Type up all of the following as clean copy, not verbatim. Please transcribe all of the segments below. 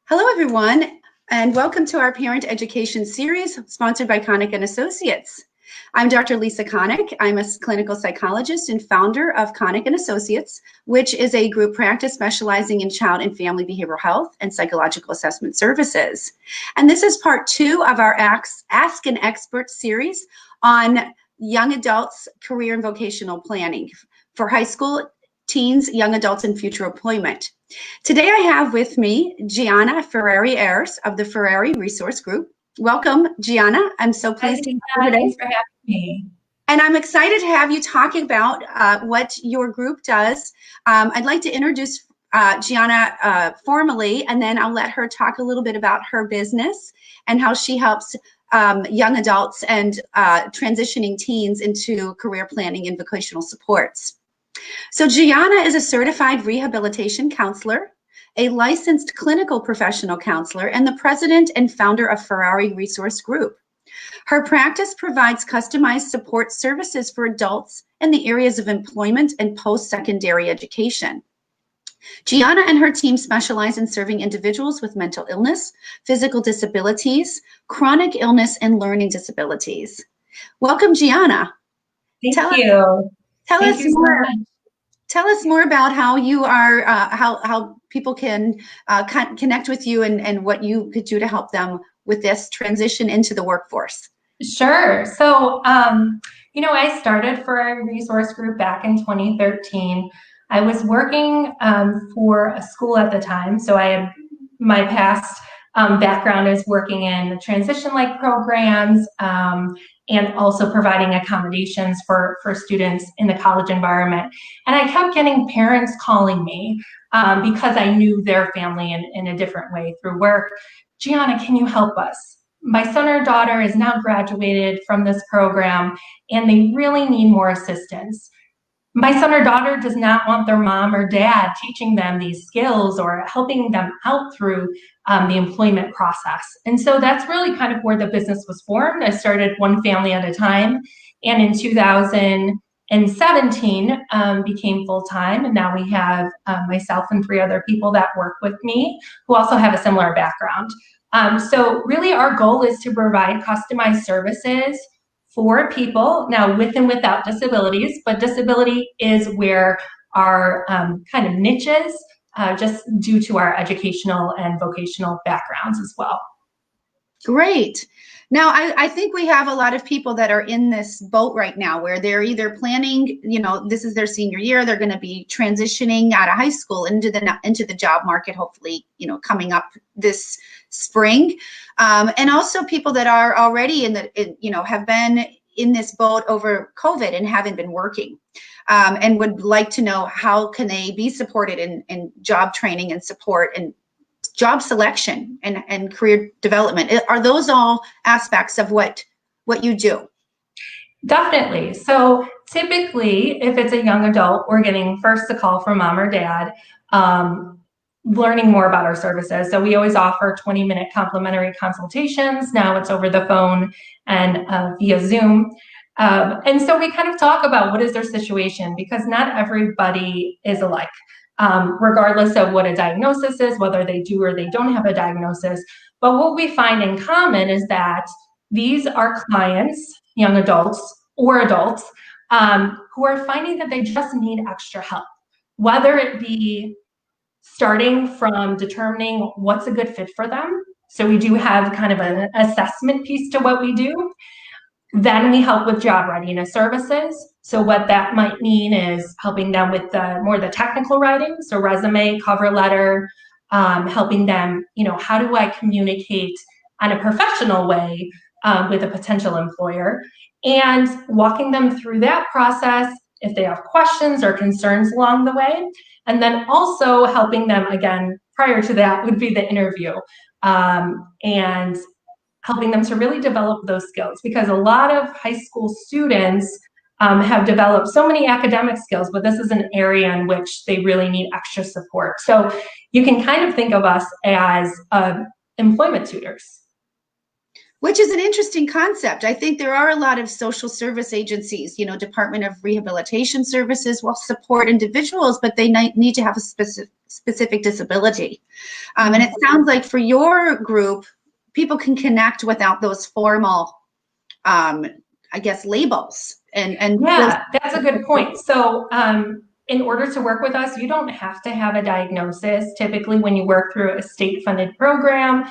Hello, everyone, and welcome to our Parent Education Series sponsored by Konick and Associates. I'm Dr. Lisa Konick. I'm a clinical psychologist and founder of Konick and Associates, which is a group practice specializing in child and family behavioral health and psychological assessment services. And this is part 2 of our Ask an Expert series on young adults' career and vocational planning for high school, teens, young adults, and future employment. Today I have with me Giana Ferrari Ayers of the Ferrari Resource Group. Welcome, Giana. I'm so pleased to be here today. Thanks for having me. And I'm excited to have you talking about what your group does. I'd like to introduce Giana formally, and then I'll let her talk a little bit about her business and how she helps young adults and transitioning teens into career planning and vocational supports. So Giana is a certified rehabilitation counselor, a licensed clinical professional counselor, and the president and founder of Ferrari Resource Group. Her practice provides customized support services for adults in the areas of employment and post-secondary education. Giana and her team specialize in serving individuals with mental illness, physical disabilities, chronic illness, and learning disabilities. Welcome, Giana. Thank you. Tell Thank us you so more. much. Tell us more about how you are, how people can connect with you and what you could do to help them with this transition into the workforce. Sure. So, I started for a resource group back in 2013. I was working for a school at the time. So I had my past background is working in transition-like programs and also providing accommodations for students in the college environment. And I kept getting parents calling me because I knew their family in a different way through work. Giana, can you help us? My son or daughter is now graduated from this program and they really need more assistance. My son or daughter does not want their mom or dad teaching them these skills or helping them out through the employment process. And so that's really kind of where the business was formed. I started one family at a time, and in 2017 became full-time, and now we have myself and 3 other people that work with me who also have a similar background. So really our goal is to provide customized services for people, now with and without disabilities, but disability is where our kind of niches, just due to our educational and vocational backgrounds as well. Great. Now, I think we have a lot of people that are in this boat right now where they're either planning, this is their senior year, they're going to be transitioning out of high school into the job market, hopefully, coming up this spring. And also people that are already have been in this boat over COVID and haven't been working and would like to know how can they be supported in job training and support and job selection and career development. Are those all aspects of what you do? Definitely. So typically, if it's a young adult, we're getting first a call from mom or dad, learning more about our services. So we always offer 20-minute complimentary consultations. Now it's over the phone and via Zoom. And so we kind of talk about what is their situation, because not everybody is alike. Regardless of what a diagnosis is, whether they do or they don't have a diagnosis. But what we find in common is that these are clients, young adults or adults, who are finding that they just need extra help, whether it be starting from determining what's a good fit for them. So we do have kind of an assessment piece to what we do. Then we help with job readiness services. So what that might mean is helping them with the technical writing, so resume, cover letter, helping them, how do I communicate on a professional way with a potential employer, and walking them through that process if they have questions or concerns along the way. And then also helping them, again, prior to that would be the interview, and helping them to really develop those skills, because a lot of high school students have developed so many academic skills, but this is an area in which they really need extra support. So you can kind of think of us as employment tutors. Which is an interesting concept. I think there are a lot of social service agencies, Department of Rehabilitation Services will support individuals, but they need to have a specific disability. And it sounds like for your group, people can connect without those formal, I guess, labels. And Yeah, that's a good point. So, in order to work with us, you don't have to have a diagnosis. Typically, when you work through a state-funded program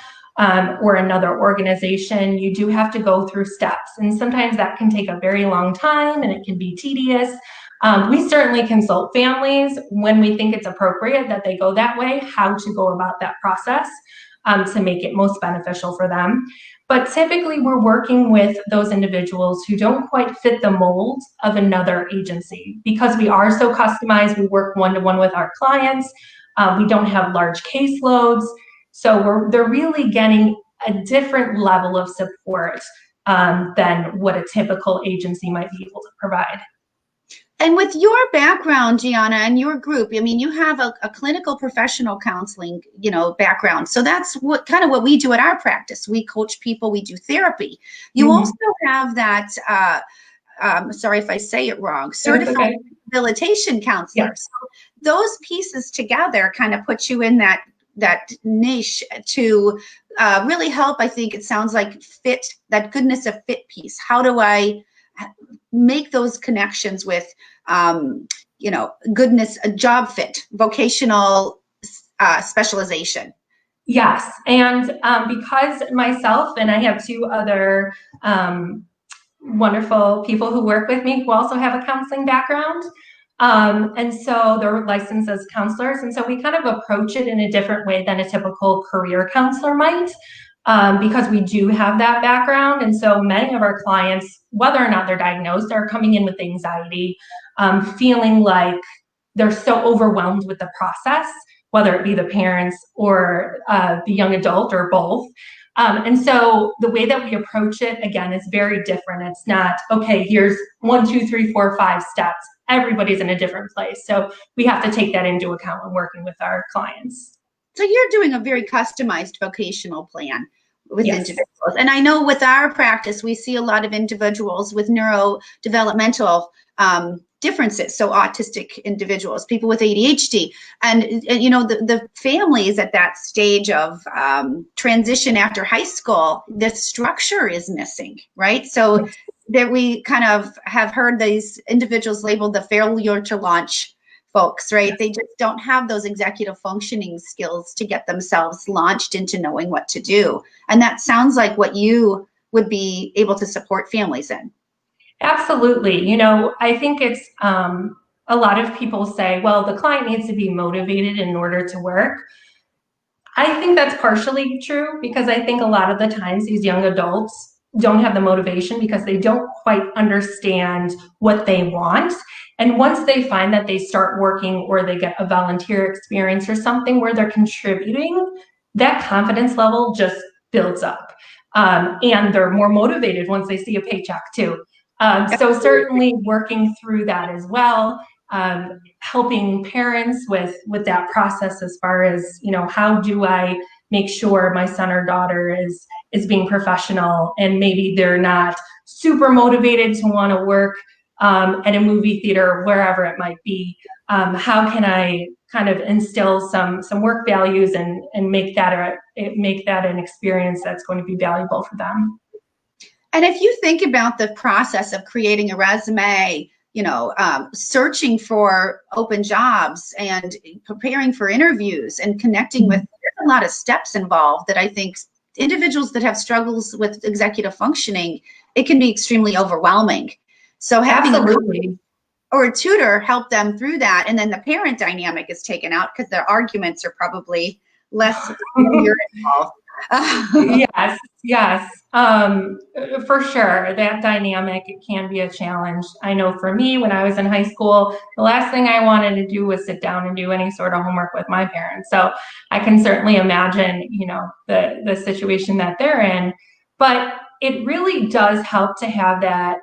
or another organization, you do have to go through steps. And sometimes that can take a very long time and it can be tedious. We certainly consult families when we think it's appropriate that they go that way, how to go about that process to make it most beneficial for them. But typically we're working with those individuals who don't quite fit the mold of another agency because we are so customized. We work one-to-one with our clients. We don't have large caseloads. So they're really getting a different level of support than what a typical agency might be able to provide. And with your background, Giana, and your group, I mean, you have a clinical professional counseling, background. So that's what we do at our practice. We coach people, we do therapy. You also have that, sorry if I say it wrong, certified rehabilitation counselor. Yeah. So those pieces together kind of put you in that niche to really help, I think it sounds like, fit that goodness of fit piece. How do I make those connections with, goodness, a job fit, vocational specialization? Yes, and because myself and I have two other wonderful people who work with me who also have a counseling background, and so they're licensed as counselors, and so we kind of approach it in a different way than a typical career counselor might. Because we do have that background. And so many of our clients, whether or not they're diagnosed, are coming in with anxiety, feeling like they're so overwhelmed with the process, whether it be the parents or the young adult or both. And so the way that we approach it, again, is very different. It's not, okay, here's 1, 2, 3, 4, 5 steps. Everybody's in a different place. So we have to take that into account when working with our clients. So you're doing a very customized vocational plan with individuals. And I know with our practice, we see a lot of individuals with neurodevelopmental differences. So autistic individuals, people with ADHD, and the families at that stage of transition after high school, the structure is missing, right? So that we kind of have heard these individuals labeled the failure to launch folks, right? They just don't have those executive functioning skills to get themselves launched into knowing what to do. And that sounds like what you would be able to support families in. Absolutely. I think it's a lot of people say, well, the client needs to be motivated in order to work. I think that's partially true because I think a lot of the times these young adults don't have the motivation because they don't quite understand what they want. And once they find that they start working or they get a volunteer experience or something where they're contributing, that confidence level just builds up. And they're more motivated once they see a paycheck too. So certainly working through that as well, helping parents with that process as far as, how do I make sure my son or daughter is being professional and maybe they're not super motivated to want to work at a movie theater, wherever it might be. How can I kind of instill some work values and make that an experience that's going to be valuable for them? And if you think about the process of creating a resume, searching for open jobs and preparing for interviews and connecting with, there's a lot of steps involved that I think individuals that have struggles with executive functioning, it can be extremely overwhelming. So having a coach or a tutor help them through that, and then the parent dynamic is taken out because their arguments are probably less you're involved. Yes, for sure. That dynamic, it can be a challenge. I know for me, when I was in high school, the last thing I wanted to do was sit down and do any sort of homework with my parents. So I can certainly imagine, the situation that they're in. But it really does help to have that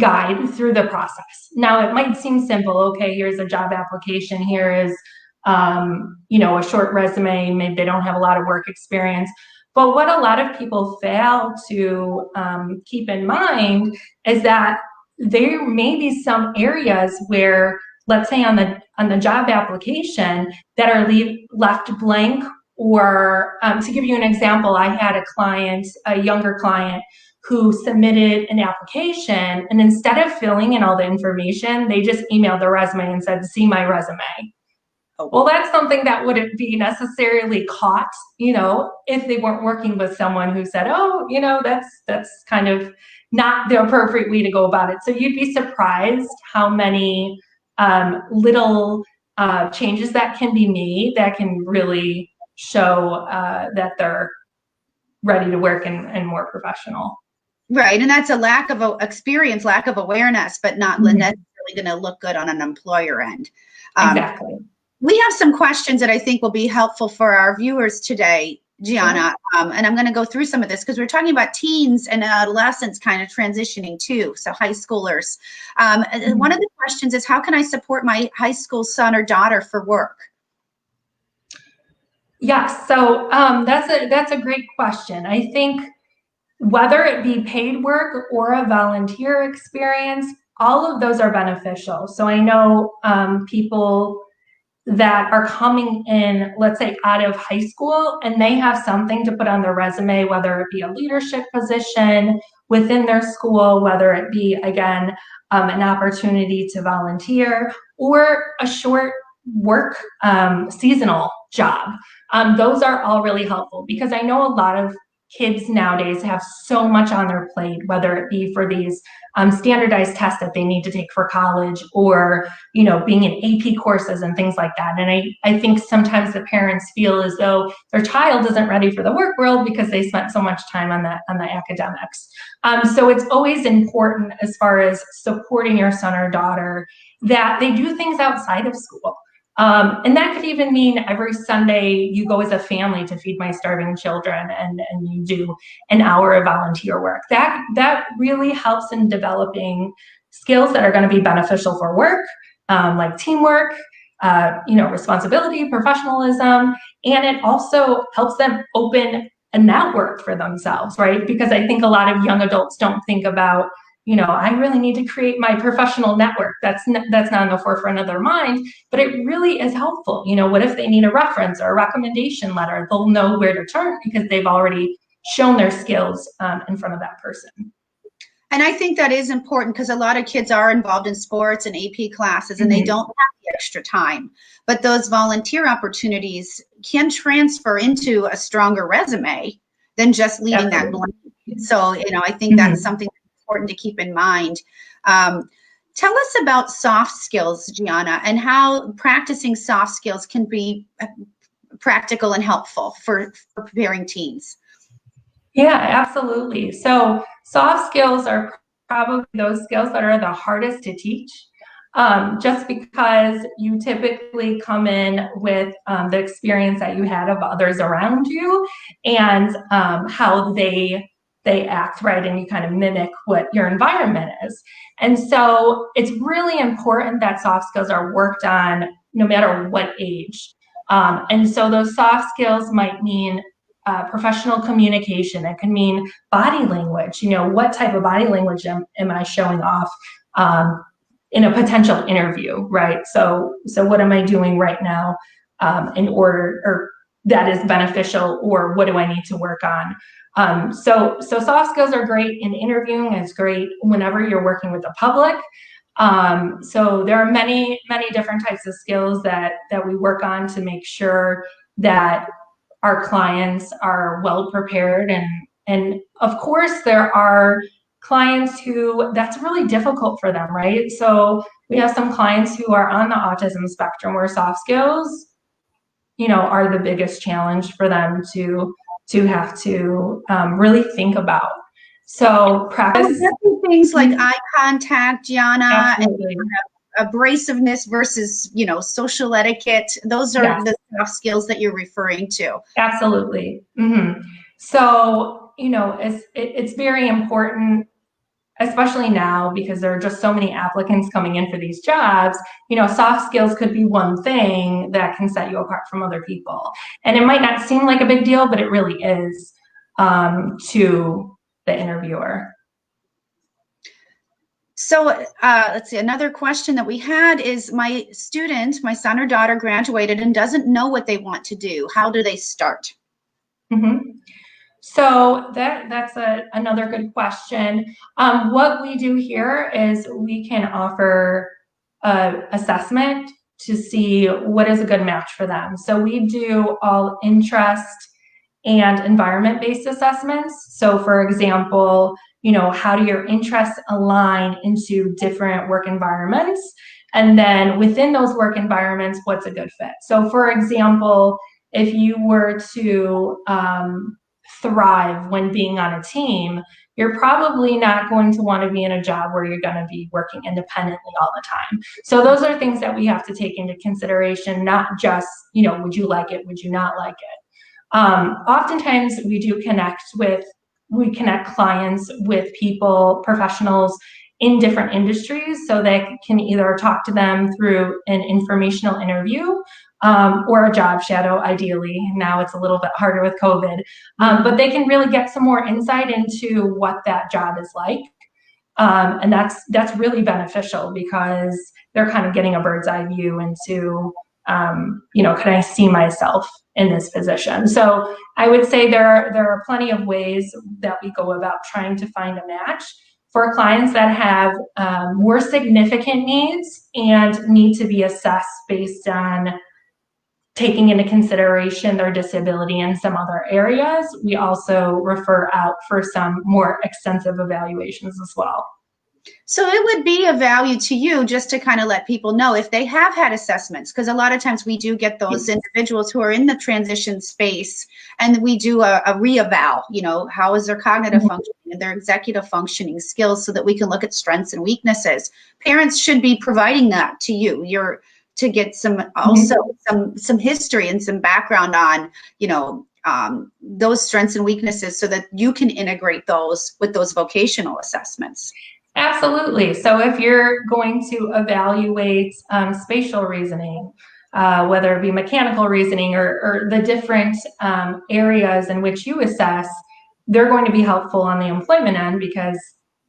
guide through the process. Now, it might seem simple. Okay, here's a job application. Here is a short resume. Maybe they don't have a lot of work experience. But what a lot of people fail to keep in mind is that there may be some areas where, let's say on the job application, that are left blank. Or to give you an example, I had a younger client, who submitted an application, and instead of filling in all the information, they just emailed their resume and said, "See my resume." Well, that's something that wouldn't be necessarily caught, if they weren't working with someone who said, "Oh, that's kind of not the appropriate way to go about it." So you'd be surprised how many little changes that can be made that can really show that they're ready to work and more professional. Right, and that's a lack of experience, lack of awareness, but not necessarily going to look good on an employer end. Exactly. We have some questions that I think will be helpful for our viewers today, Giana, and I'm going to go through some of this because we're talking about teens and adolescents kind of transitioning too, so high schoolers. One of the questions is, how can I support my high school son or daughter for work? Yes, so that's a great question. I think whether it be paid work or a volunteer experience, all of those are beneficial. So I know people that are coming in, let's say, out of high school, and they have something to put on their resume, whether it be a leadership position within their school, whether it be, again, an opportunity to volunteer, or a short work seasonal job. Those are all really helpful, because I know a lot of kids nowadays have so much on their plate, whether it be for these standardized tests that they need to take for college, or being in AP courses and things like that. And I think sometimes the parents feel as though their child isn't ready for the work world because they spent so much time on the academics. So it's always important, as far as supporting your son or daughter, that they do things outside of school. And that could even mean every Sunday you go as a family to feed my starving children, and you do an hour of volunteer work. That really helps in developing skills that are going to be beneficial for work, like teamwork, responsibility, professionalism, and it also helps them open a network for themselves, right? Because I think a lot of young adults don't think about, I really need to create my professional network. That's not in the forefront of their mind, but it really is helpful. What if they need a reference or a recommendation letter? They'll know where to turn because they've already shown their skills in front of that person. And I think that is important, because a lot of kids are involved in sports and AP classes, and they don't have the extra time. But those volunteer opportunities can transfer into a stronger resume than just leaving that blank. So, I think that's something important to keep in mind. Tell us about soft skills, Giana, and how practicing soft skills can be practical and helpful for preparing teens. Yeah, absolutely. So soft skills are probably those skills that are the hardest to teach, just because you typically come in with the experience that you had of others around you, and how they act, right? And you kind of mimic what your environment is. And so it's really important that soft skills are worked on no matter what age. And so those soft skills might mean professional communication. It can mean body language. What type of body language am I showing off in a potential interview, right? So what am I doing right now in order, or that is beneficial, or what do I need to work on? So soft skills are great in interviewing. It's great whenever you're working with the public. So there are many different types of skills that we work on to make sure that our clients are well prepared. And of course, there are clients who that's really difficult for them, right? So we have some clients who are on the autism spectrum, where soft skills, are the biggest challenge for them to have to really think about. So practice things like eye contact, Giana, absolutely. And abrasiveness versus, social etiquette. Those are the soft skills that you're referring to. Absolutely. So, it's very important, especially now, because there are just so many applicants coming in for these jobs. Soft skills could be one thing that can set you apart from other people. And it might not seem like a big deal, but it really is. to the interviewer. So let's see, another question that we had is, my son or daughter graduated and doesn't know what they want to do. How do they start? Mm-hmm. So that's another good question. What we do here is we can offer an assessment to see what is a good match for them. So we do all interest and environment-based assessments. So for example, how do your interests align into different work environments? And then within those work environments, what's a good fit? So for example, if you were to thrive when being on a team, you're probably not going to want to be in a job where you're going to be working independently all the time. So those are things that we have to take into consideration, not just, would you like it, would you not like it? Oftentimes we do we connect clients with people, professionals in different industries, so they can either talk to them through an informational interview or a job shadow, ideally. Now it's a little bit harder with COVID, but they can really get some more insight into what that job is like. And that's really beneficial because they're kind of getting a bird's eye view into, can I see myself in this position? So I would say there are plenty of ways that we go about trying to find a match for clients that have more significant needs and need to be assessed based on taking into consideration their disability in some other areas. We also refer out for some more extensive evaluations as well. So it would be of value to you just to kind of let people know if they have had assessments, because a lot of times we do get those individuals who are in the transition space and we do a re-eval, how is their cognitive functioning and their executive functioning skills, so that we can look at strengths and weaknesses. Parents should be providing that to you. To get some history and some background on, those strengths and weaknesses, so that you can integrate those with those vocational assessments. Absolutely. So if you're going to evaluate spatial reasoning, whether it be mechanical reasoning or the different areas in which you assess, they're going to be helpful on the employment end, because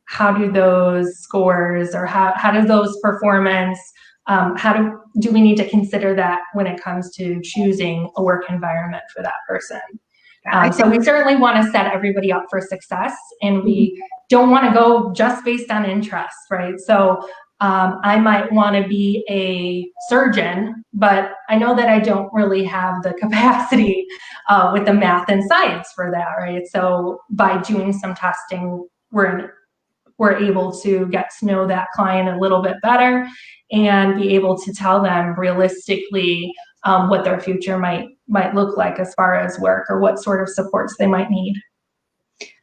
how do those scores, or how do those performance, do we need to consider that when it comes to choosing a work environment for that person? So we certainly want to set everybody up for success, and we don't want to go just based on interest, right? So I might want to be a surgeon, but I know that I don't really have the capacity with the math and science for that, right? So by doing some testing, we're able to get to know that client a little bit better and be able to tell them realistically what their future might look like as far as work, or what sort of supports they might need.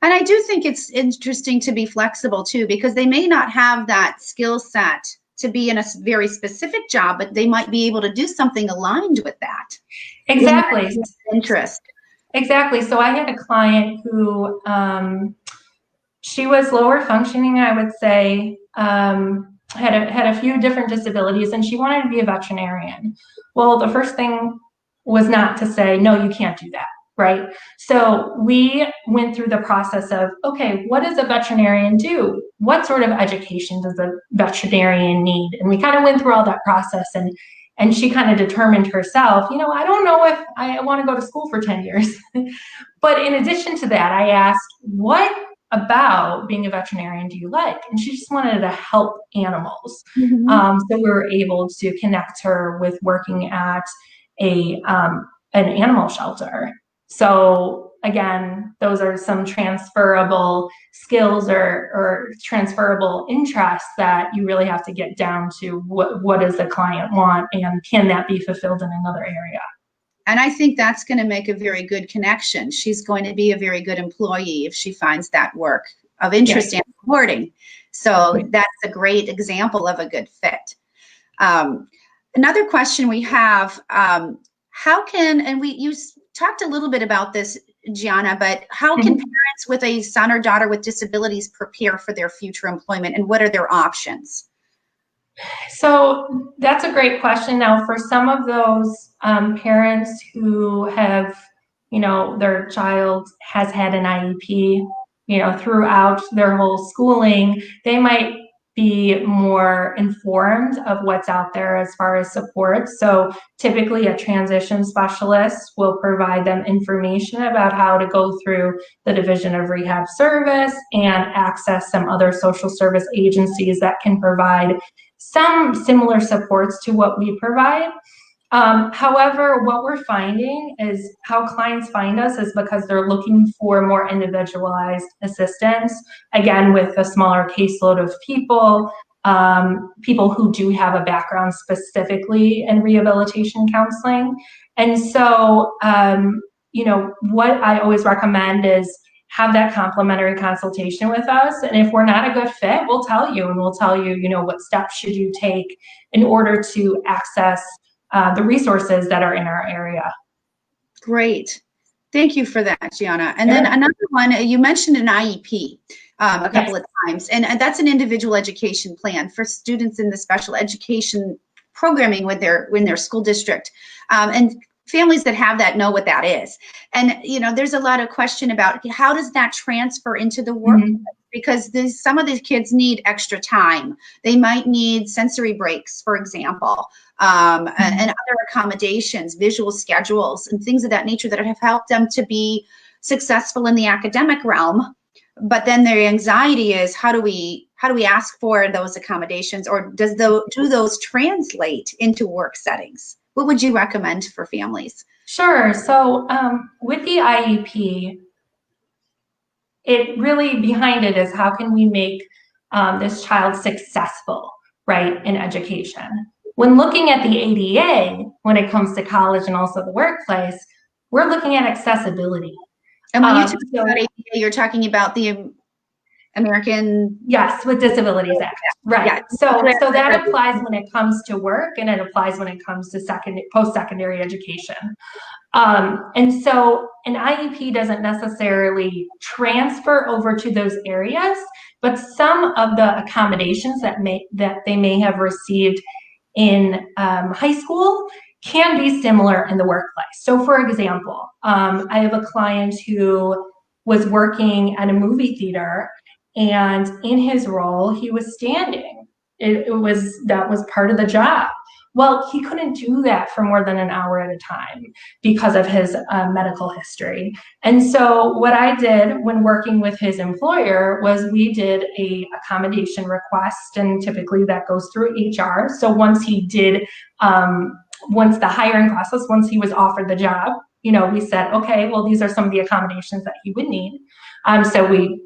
And I do think it's interesting to be flexible too, because they may not have that skill set to be in a very specific job, but they might be able to do something aligned with that. Exactly. Interest. Exactly. So I had a client who, she was lower functioning, I would say, had a few different disabilities, and she wanted to be a veterinarian. Well, the first thing was not to say, no, you can't do that, right? So we went through the process of, okay, what does a veterinarian do? What sort of education does a veterinarian need? And we kind of went through all that process, and she kind of determined herself, I don't know if I want to go to school for 10 years. But in addition to that, I asked, what about being a veterinarian do you like? And she just wanted to help animals. So we were able to connect her with working at an animal shelter. So again, those are some transferable skills or transferable interests that you really have to get down to what does the client want, and can that be fulfilled in another area? And I think that's going to make a very good connection. She's going to be a very good employee if she finds that work of interest and rewarding. So that's a great example of a good fit. Another question we have, how can, and you talked a little bit about this, Giana, but how can parents with a son or daughter with disabilities prepare for their future employment, and what are their options? So that's a great question. Now, for some of those parents who have their child has had an IEP, throughout their whole schooling, they might be more informed of what's out there as far as support. So typically a transition specialist will provide them information about how to go through the Division of Rehab Service and access some other social service agencies that can provide some similar supports to what we provide. However, what we're finding is how clients find us is because they're looking for more individualized assistance, again, with a smaller caseload of people, people who do have a background specifically in rehabilitation counseling. And so, what I always recommend is have that complimentary consultation with us. And if we're not a good fit, we'll tell you, and we'll tell you, what steps should you take in order to access the resources that are in our area. Great. Thank you for that, Giana. And then another one, you mentioned an IEP a couple of times, and that's an individual education plan for students in the special education programming with their school district. And families that have that know what that is. And, there's a lot of question about how does that transfer into the workplace? Because some of these kids need extra time. They might need sensory breaks, for example, and other accommodations, visual schedules, and things of that nature that have helped them to be successful in the academic realm. But then their anxiety is, how do we ask for those accommodations, or do those translate into work settings? What would you recommend for families? Sure. So with the IEP, it really behind it is how can we make this child successful, right, in education? When looking at the ADA, when it comes to college and also the workplace, we're looking at accessibility. And when you talk about ADA, you're talking about the American... Yes, with Disabilities Act, right. Yeah. So that applies when it comes to work, and it applies when it comes to post-secondary education. And so an IEP doesn't necessarily transfer over to those areas, but some of the accommodations that they may have received in high school can be similar in the workplace. So for example, I have a client who was working at a movie theater, and in his role, he was standing. That was part of the job. Well, he couldn't do that for more than an hour at a time because of his medical history. And so what I did when working with his employer was we did a accommodation request, and typically that goes through HR. So once he did, once the hiring process, once he was offered the job, we said, okay, well, these are some of the accommodations that he would need. So we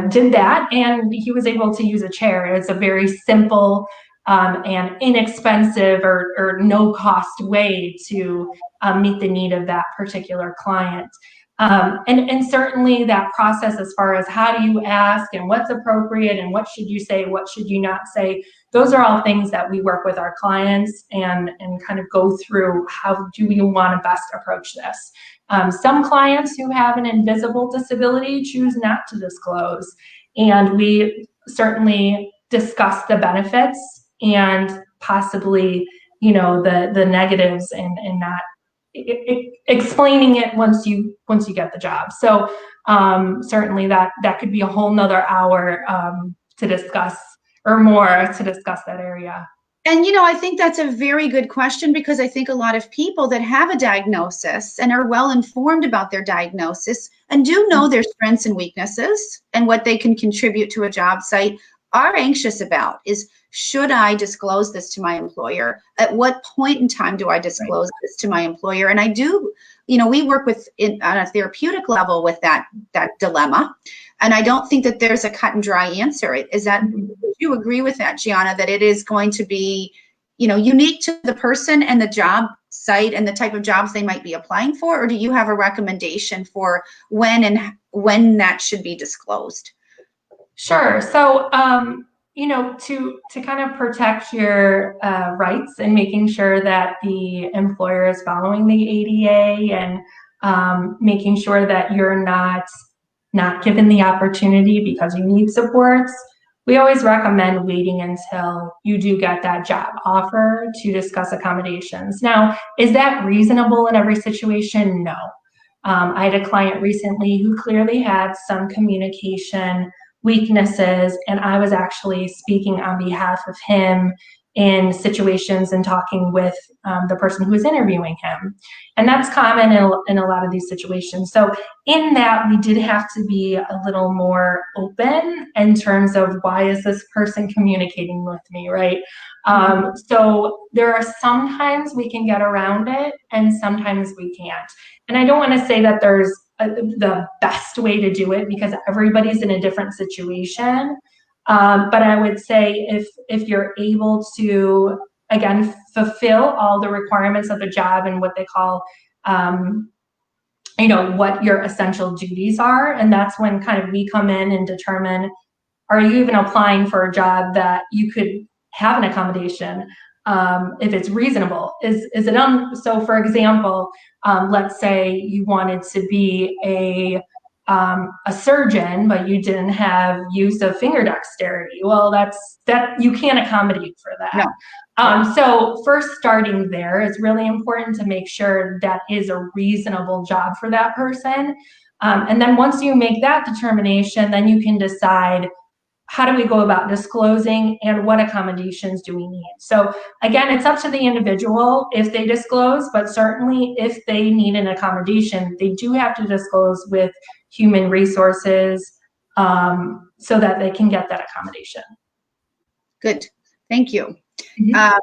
did that, and he was able to use a chair. It's a very simple and inexpensive or no cost way to meet the need of that particular client. And certainly that process as far as how do you ask and what's appropriate and what should you say, what should you not say, those are all things that we work with our clients and kind of go through how do we want to best approach this. Some clients who have an invisible disability choose not to disclose, and we certainly discuss the benefits and possibly, the negatives and not explaining it once you get the job. So certainly that could be a whole nother hour to discuss, or more to discuss that area. And, I think that's a very good question, because I think a lot of people that have a diagnosis and are well informed about their diagnosis and do know their strengths and weaknesses and what they can contribute to a job site are anxious about is, should I disclose this to my employer? At what point in time do I disclose this to my employer? And I do, we work on a therapeutic level with that dilemma. And I don't think that there's a cut and dry answer. Would you agree with that, Giana, that it is going to be, unique to the person and the job site and the type of jobs they might be applying for? Or do you have a recommendation for when that should be disclosed? Sure. So, to kind of protect your rights and making sure that the employer is following the ADA and making sure that you're not given the opportunity because you need supports, we always recommend waiting until you do get that job offer to discuss accommodations. Now, is that reasonable in every situation? No. I had a client recently who clearly had some communication weaknesses, and I was actually speaking on behalf of him in situations and talking with the person who was interviewing him. And that's common in a lot of these situations. So in that, we did have to be a little more open in terms of, why is this person communicating with me, right? So there are sometimes we can get around it and sometimes we can't. And I don't want to say that there's the best way to do it, because everybody's in a different situation. But I would say if you're able to, again, fulfill all the requirements of the job and what they call, what your essential duties are, and that's when kind of we come in and determine, are you even applying for a job that you could have an accommodation, if it's reasonable? Is it so for example, let's say you wanted to be a surgeon, but you didn't have use of finger dexterity. Well, that you can't accommodate for that. No. So first, starting there is really important to make sure that is a reasonable job for that person. And then once you make that determination, then you can decide, how do we go about disclosing and what accommodations do we need? So again, it's up to the individual if they disclose, but certainly if they need an accommodation, they do have to disclose with human resources, so that they can get that accommodation. Good, thank you. Mm-hmm.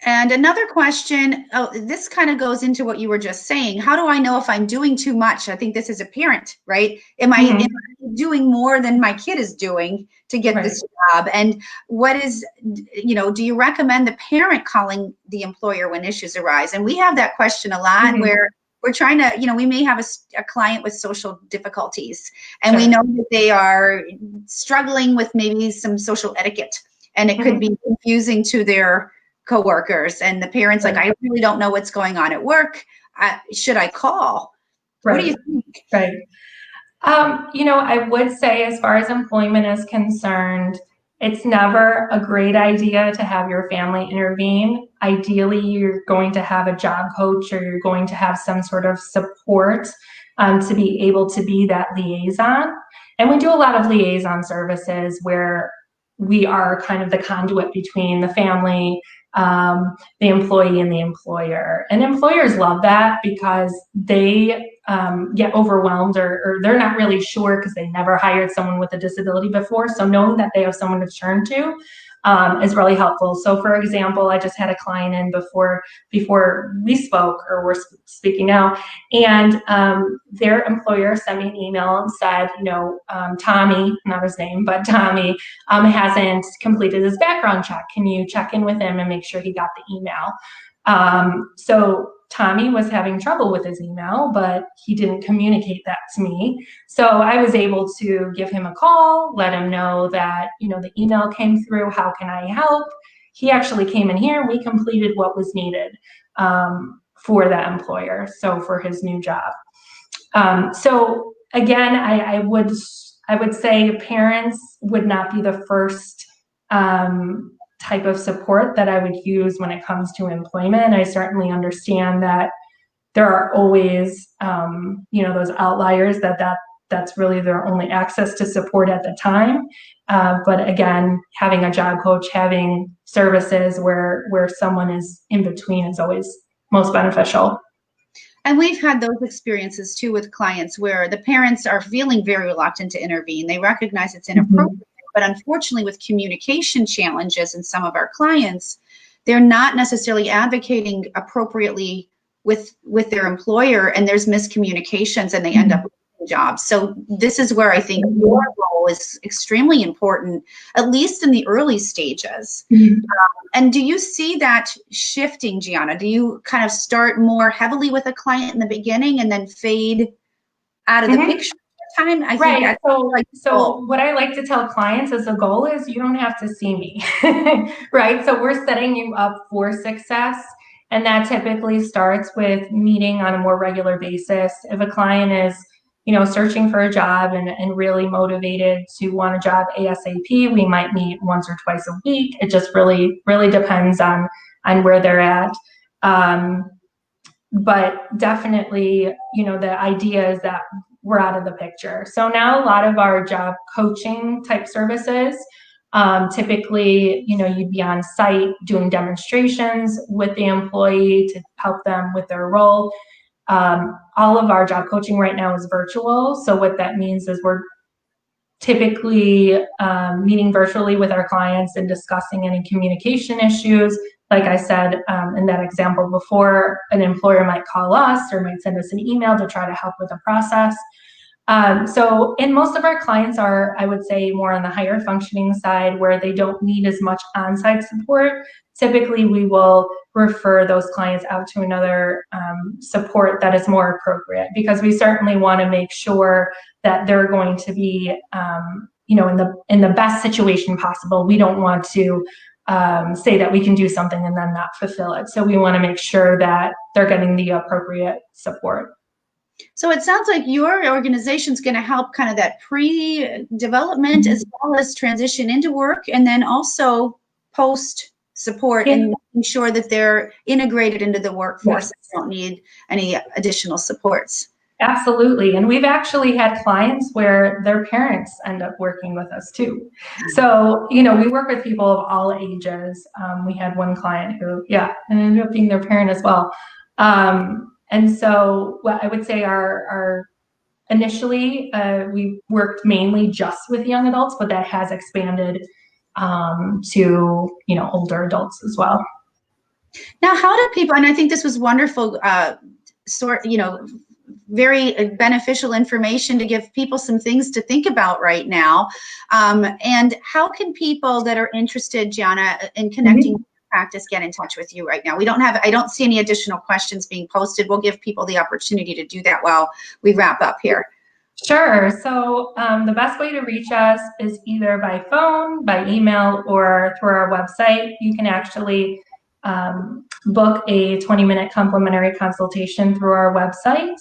And another question, this kind of goes into what you were just saying. How do I know if I'm doing too much? I think this is a parent, right? Am I doing more than my kid is doing to get this job? And what is, do you recommend the parent calling the employer when issues arise? And we have that question a lot, where we're trying to, we may have a client with social difficulties, and we know that they are struggling with maybe some social etiquette, and it could be confusing to their coworkers, and the parents like, I really don't know what's going on at work. Should I call? What do you think? Right. I would say, as far as employment is concerned, it's never a great idea to have your family intervene. Ideally, you're going to have a job coach, or you're going to have some sort of support to be able to be that liaison. And we do a lot of liaison services where we are kind of the conduit between the family, the employee, and the employer. And employers love that, because they get overwhelmed, or they're not really sure, because they never hired someone with a disability before. So knowing that they have someone to turn to is really helpful. So for example, I just had a client in before we spoke, or we're speaking now, and their employer sent me an email and said, Tommy, not his name, but Tommy hasn't completed his background check. Can you check in with him and make sure he got the email? So Tommy was having trouble with his email, but he didn't communicate that to me. So I was able to give him a call, let him know that, the email came through, how can I help? He actually came in here and we completed what was needed for that employer, so for his new job. So again, I would say parents would not be the first type of support that I would use when it comes to employment. I certainly understand that there are always, those outliers that's really their only access to support at the time. But again, having a job coach, having services where someone is in between is always most beneficial. And we've had those experiences too with clients where the parents are feeling very reluctant to intervene. They recognize it's inappropriate. But unfortunately, with communication challenges in some of our clients, they're not necessarily advocating appropriately with their employer, and there's miscommunications, and they end up with jobs. So this is where I think your role is extremely important, at least in the early stages. And do you see that shifting, Giana? Do you kind of start more heavily with a client in the beginning and then fade out of the picture? Time. I think so what I like to tell clients is the goal is you don't have to see me, right? So we're setting you up for success, and that typically starts with meeting on a more regular basis. If a client is, searching for a job and really motivated to want a job ASAP, we might meet once or twice a week. It just really, really depends on where they're at. but definitely, the idea is that we're out of the picture. So now a lot of our job coaching type services, typically, you'd be on site doing demonstrations with the employee to help them with their role. All of our job coaching right now is virtual. So what that means is we're typically meeting virtually with our clients and discussing any communication issues. Like I said in that example before, an employer might call us or might send us an email to try to help with the process. And most of our clients are, I would say, more on the higher functioning side where they don't need as much on-site support. Typically, we will refer those clients out to another support that is more appropriate, because we certainly want to make sure that they're going to be, in the best situation possible. We don't want to say that we can do something and then not fulfill it. So we want to make sure that they're getting the appropriate support. So it sounds like your organization is going to help kind of that pre-development as well as transition into work, and then also post support and making sure that they're integrated into the workforce and don't need any additional supports. Absolutely. And we've actually had clients where their parents end up working with us too. So, we work with people of all ages. We had one client who, ended up being their parent as well. And so what I would say our initially, we worked mainly just with young adults, but that has expanded to, older adults as well. Now, how do people, and I think this was wonderful, very beneficial information to give people some things to think about right now. And how can people that are interested, Giana, in connecting practice get in touch with you right now? I don't see any additional questions being posted. We'll give people the opportunity to do that while we wrap up here. Sure. So the best way to reach us is either by phone, by email, or through our website. You can actually book a 20-minute complimentary consultation through our website.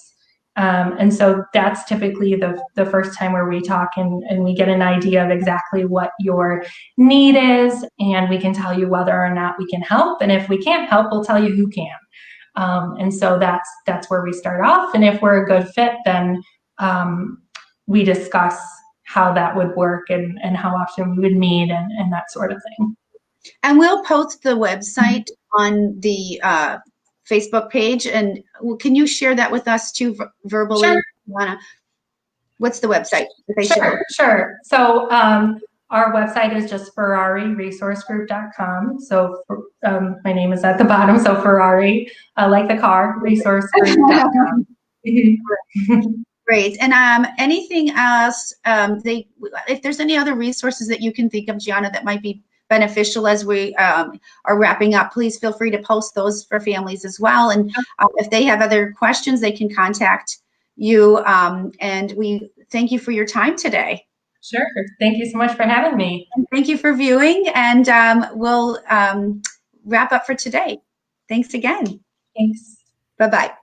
And so that's typically the first time where we talk and we get an idea of exactly what your need is, and we can tell you whether or not we can help. And if we can't help, we'll tell you who can. And so that's where we start off. And if we're a good fit, then we discuss how that would work and how often we would meet and that sort of thing. And we'll post the website on the Facebook page. And can you share that with us too verbally? Sure. What's the website? Sure. So our website is just FerrariResourceGroup.com. So my name is at the bottom. So Ferrari, like the car, resourcegroup.com. Great. And anything else, if there's any other resources that you can think of, Giana, that might be beneficial as we are wrapping up, please feel free to post those for families as well. And if they have other questions, they can contact you. And we thank you for your time today. Sure. Thank you so much for having me. And thank you for viewing. And we'll wrap up for today. Thanks again. Thanks. Bye-bye.